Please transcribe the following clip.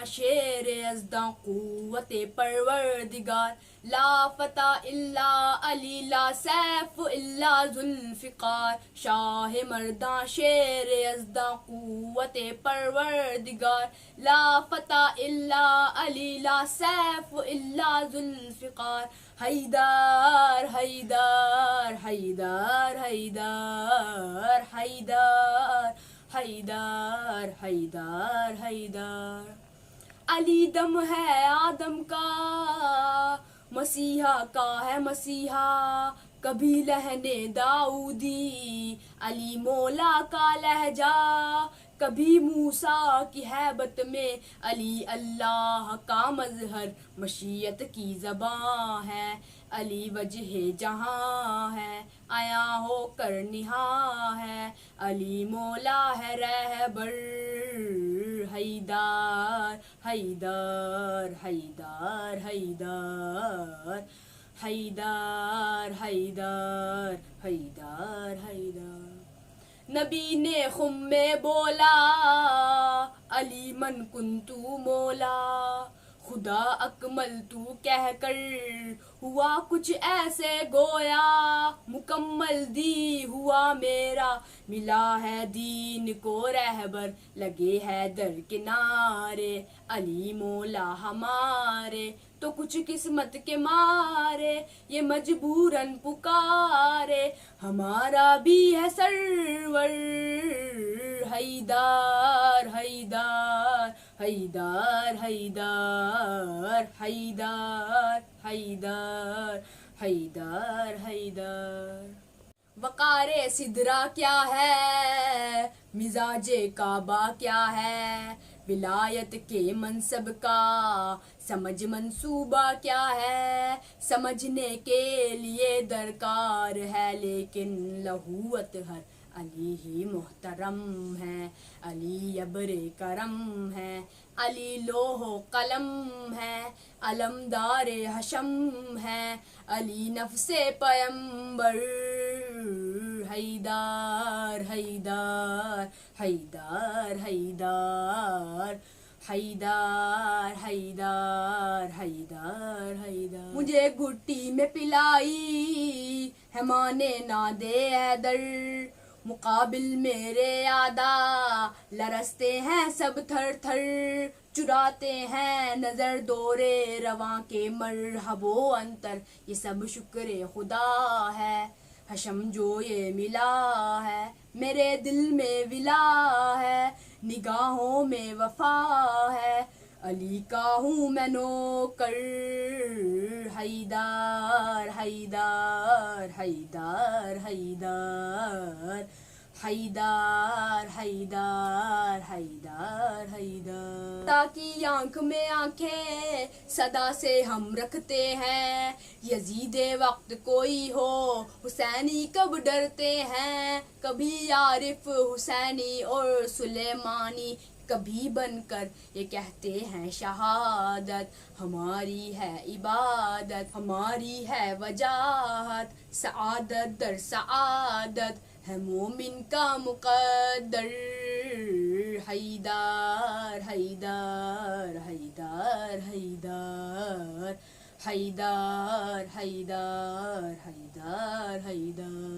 شیر یزداں قوت پروردگار، لا فتح الا علی لا سیف الا ذوالفقار، شاہ مرداں شیر یزداں قوت پروردگار، لا فتح الا علی لا سیف الا ذوالفقار، حیدر حیدر حیدر حیدر حیدر حیدر حیدر حیدر، علی دم ہے آدم کا، مسیحا کا ہے مسیحا، کبھی لہنے داؤدی، علی مولا کا لہجہ، کبھی موسیٰ کی ہیبت میں، علی اللہ کا مظہر، مشیت کی زباں ہے، علی وجہ جہاں ہے، آیا ہو کر نہاں ہے، علی مولا ہے رہبر، حیدر حیدر حیدر حیدر حیدر حیدر حیدر حیدر، نبی نے خم میں بولا، علی من کنتو مولا، خدا اکمل تو کہہ کر ہوا کچھ ایسے گویا، مکمل دی ہوا میرا، ملا ہے دین کو رہبر، لگے ہے در کنارے، علی مولا ہمارے، تو کچھ قسمت کے مارے، یہ مجبوراً پکارے، ہمارا بھی ہے سرور، حیدر حیدر حیدر حیدر حیدر حیدر حیدر حیدر، وقار سدرا کیا ہے، مزاج کعبہ کیا ہے، ولایت کے منصب کا سمجھ منصوبہ کیا ہے، سمجھنے کے لیے درکار ہے، لیکن لہو اطہر علی ہی محترم ہے، علی ابر کرم ہے، علی لوح و قلم ہے، علمدار حشم ہے، علی نفس پیمبر، حیدر حیدر حیدر حیدر حیدر حیدر حیدر حیدر، مجھے گھٹی میں پلائی ہے ماں نے ناد حیدر، مقابل میرے آدا لرزتے ہیں سب تھر تھر، چراتے ہیں نظر دورے رواں کے مرحب و انتر، یہ سب شکر خدا ہے، حشم جو یہ ملا ہے، میرے دل میں ولا ہے، نگاہوں میں وفا ہے، علی کا ہوں میں نوکر، حیدر حیدر حیدر حیدر حیدر حیدر حیدر حیدر، تاکہ آنکھ میں آنکھیں صدا سے ہم رکھتے ہیں، یزید وقت کوئی ہو حسینی کب ڈرتے ہیں، کبھی عارف حسینی اور سلیمانی، کبھی بن کر یہ کہتے ہیں شہادت، ہماری ہے عبادت، ہماری ہے وجاہت، سعادت در سعادت ہے مومن کا مقدر، حیدر حیدر حیدر حیدر حیدر حیدر حیدر حیدر